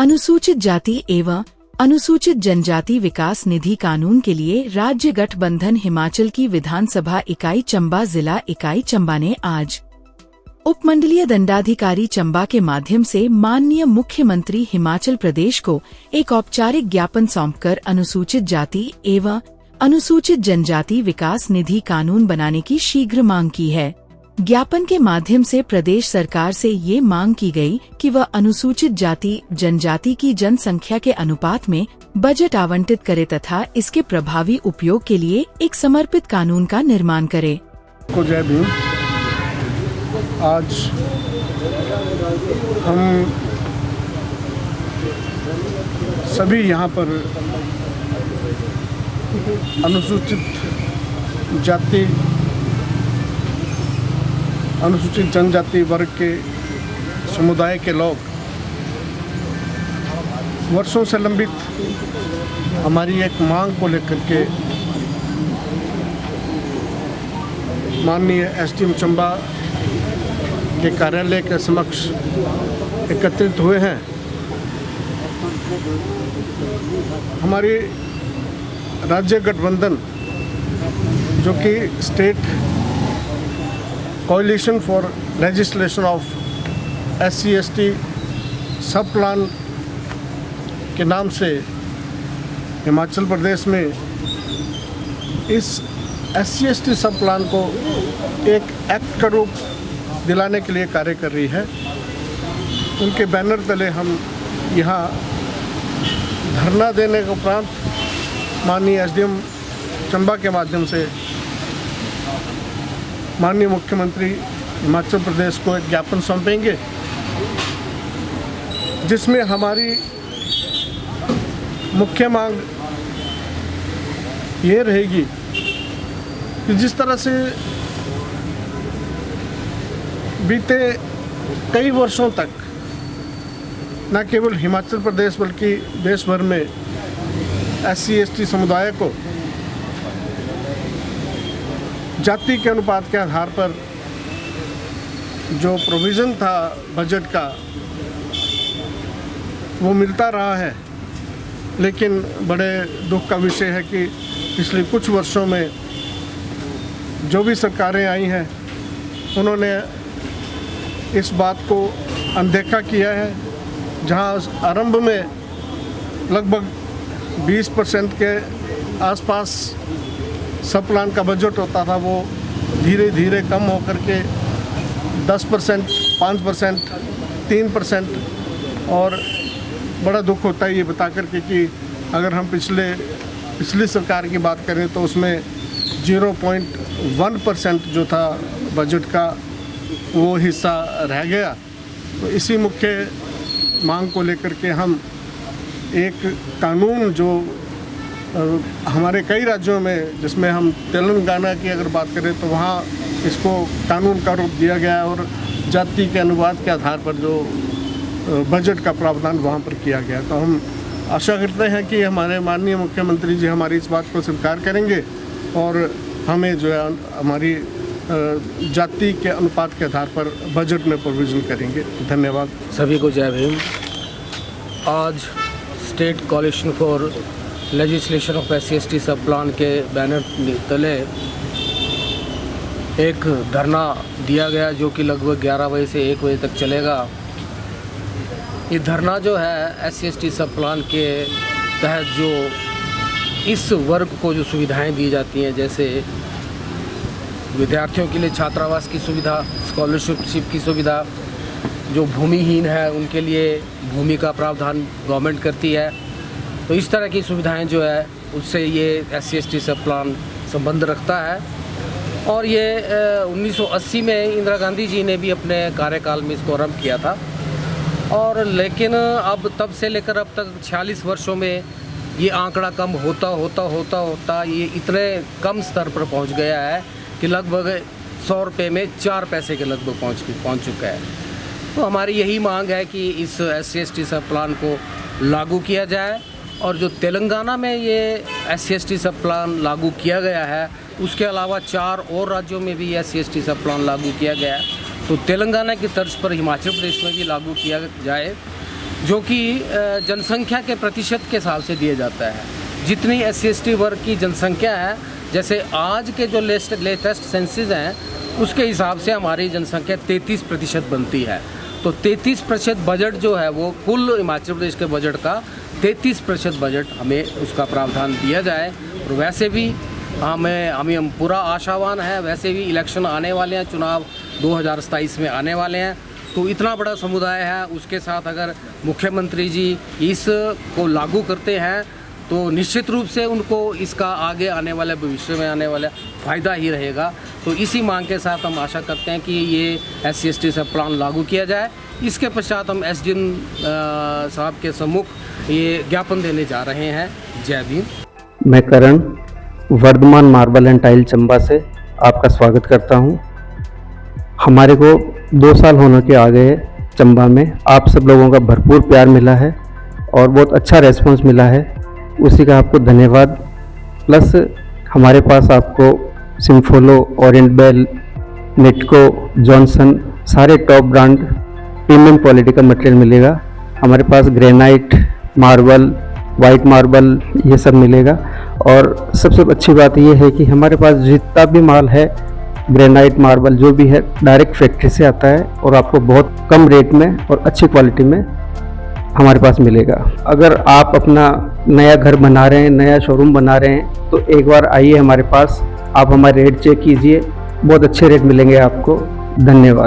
अनुसूचित जाति एवं अनुसूचित जनजाति विकास निधि कानून के लिए राज्य गठबंधन हिमाचल की विधानसभा इकाई चंबा जिला इकाई चंबा ने आज उपमंडलीय दंडाधिकारी चंबा के माध्यम से माननीय मुख्यमंत्री हिमाचल प्रदेश को एक औपचारिक ज्ञापन सौंपकर अनुसूचित जाति एवं अनुसूचित जनजाति विकास निधि कानून बनाने की शीघ्र मांग की है। ज्ञापन के माध्यम से प्रदेश सरकार से ये मांग की गई कि वह अनुसूचित जाति जनजाति की जनसंख्या के अनुपात में बजट आवंटित करे तथा इसके प्रभावी उपयोग के लिए एक समर्पित कानून का निर्माण करे। जय भीम। आज हम सभी यहाँ पर अनुसूचित जाति अनुसूचित जनजाति वर्ग के समुदाय के लोग वर्षों से लंबित हमारी एक मांग को लेकर के माननीय एसडीएम चंबा के कार्यालय के समक्ष एकत्रित हुए हैं। हमारी राज्य गठबंधन जो कि state coalition for legislation of SC/ST सब प्लान के नाम से हिमाचल प्रदेश में इस SC/ST सब प्लान को एक एक्ट का रूप दिलाने के लिए कार्य कर रही है। उनके बैनर तले हम यहाँ धरना देने के उपरांत माननीय एसडीएम चंबा के माध्यम से माननीय मुख्यमंत्री हिमाचल प्रदेश को एक ज्ञापन सौंपेंगे, जिसमें हमारी मुख्य मांग ये रहेगी कि जिस तरह से बीते कई वर्षों तक न केवल हिमाचल प्रदेश बल्कि देश भर में SC/ST समुदाय को जाति के अनुपात के आधार पर जो प्रोविज़न था बजट का वो मिलता रहा है, लेकिन बड़े दुख का विषय है कि पिछले कुछ वर्षों में जो भी सरकारें आई हैं उन्होंने इस बात को अनदेखा किया है। जहां आरंभ में लगभग 20% के आसपास सब प्लान का बजट होता था, वो धीरे धीरे कम होकर के 10%, 5%, 3% और बड़ा दुख होता है ये बता करके कि अगर हम पिछली सरकार की बात करें तो उसमें 0.1% जो था बजट का वो हिस्सा रह गया। तो इसी मुख्य मांग को लेकर के हम एक कानून जो हमारे कई राज्यों में, जिसमें हम तेलंगाना की अगर बात करें तो वहाँ इसको कानून का रूप दिया गया और जाति के अनुपात के आधार पर जो बजट का प्रावधान वहाँ पर किया गया। तो हम आशा करते हैं कि हमारे माननीय मुख्यमंत्री जी हमारी इस बात को स्वीकार करेंगे और हमें जो है हमारी जाति के अनुपात के आधार पर बजट में प्रोविज़न करेंगे। धन्यवाद। सभी को जय भीम। आज state coalition for legislation of SC/ST सब प्लान के बैनर तले एक धरना दिया गया जो कि लगभग 11 बजे से 1 बजे तक चलेगा। ये धरना जो है SC/ST सब प्लान के तहत जो इस वर्ग को जो सुविधाएं दी जाती हैं, जैसे विद्यार्थियों के लिए छात्रावास की सुविधा, स्कॉलरशिप की सुविधा, जो भूमिहीन है उनके लिए भूमि का प्रावधान गवर्नमेंट करती है, तो इस तरह की सुविधाएं जो है उससे ये SC/ST सब प्लान संबंध रखता है। और ये 1980 में इंदिरा गांधी जी ने भी अपने कार्यकाल में इसको आरंभ किया था, और लेकिन अब तब से लेकर अब तक 46 वर्षों में ये आंकड़ा कम होता ये इतने कम स्तर पर पहुंच गया है कि लगभग 100 रुपये में 4 पैसे के लगभग पहुंच चुका है। तो हमारी यही मांग है कि इस SC/ST सब प्लान को लागू किया जाए, और जो तेलंगाना में ये SC/ST सब प्लान लागू किया गया है उसके अलावा 4 और राज्यों में भी SC/ST सब प्लान लागू किया गया है, तो तेलंगाना की तर्ज पर हिमाचल प्रदेश में भी लागू किया जाए। जो कि जनसंख्या के प्रतिशत के हिसाब से दिया जाता है। जितनी SC/ST वर्ग की जनसंख्या है, जैसे आज के जो लेटेस्ट सेंसस हैं उसके हिसाब से हमारी जनसंख्या 33% बनती है। तो 33% बजट जो है वो कुल हिमाचल प्रदेश के बजट का 33% बजट हमें उसका प्रावधान दिया जाए। और वैसे भी हम पूरा आशावान है, वैसे भी इलेक्शन आने वाले हैं, चुनाव 2027 में आने वाले हैं। तो इतना बड़ा समुदाय है, उसके साथ अगर मुख्यमंत्री जी इसको लागू करते हैं तो निश्चित रूप से उनको इसका आगे आने वाले भविष्य में आने वाला फ़ायदा ही रहेगा। तो इसी मांग के साथ हम आशा करते हैं कि ये SC/ST सब प्लान लागू किया जाए। इसके पश्चात हम SDM साहब के सम्मुख ये ज्ञापन देने जा रहे हैं। जय भीम। मैं Karan Vardhman marble and tile Chamba से आपका स्वागत करता हूं। हमारे को 2 साल होने के आ गए चंबा में। आप सब लोगों का भरपूर प्यार मिला है और बहुत अच्छा रेस्पॉन्स मिला है, उसी का आपको धन्यवाद। प्लस हमारे पास आपको सिम्फोलो, ओरिएंट बेल, नेटको, जॉनसन सारे टॉप ब्रांड प्रीमियम क्वालिटी का मटेरियल मिलेगा। हमारे पास ग्रेनाइट, मार्बल, वाइट मार्बल ये सब मिलेगा। और सबसे अच्छी बात ये है कि हमारे पास जितना भी माल है, ग्रेनाइट, मार्बल जो भी है, डायरेक्ट फैक्ट्री से आता है और आपको बहुत कम रेट में और अच्छी क्वालिटी में हमारे पास मिलेगा। अगर आप अपना नया घर बना रहे हैं, नया शोरूम बना रहे हैं, तो एक बार आइए हमारे पास, आप हमारे रेट चेक कीजिए, बहुत अच्छे रेट मिलेंगे आपको। धन्यवाद।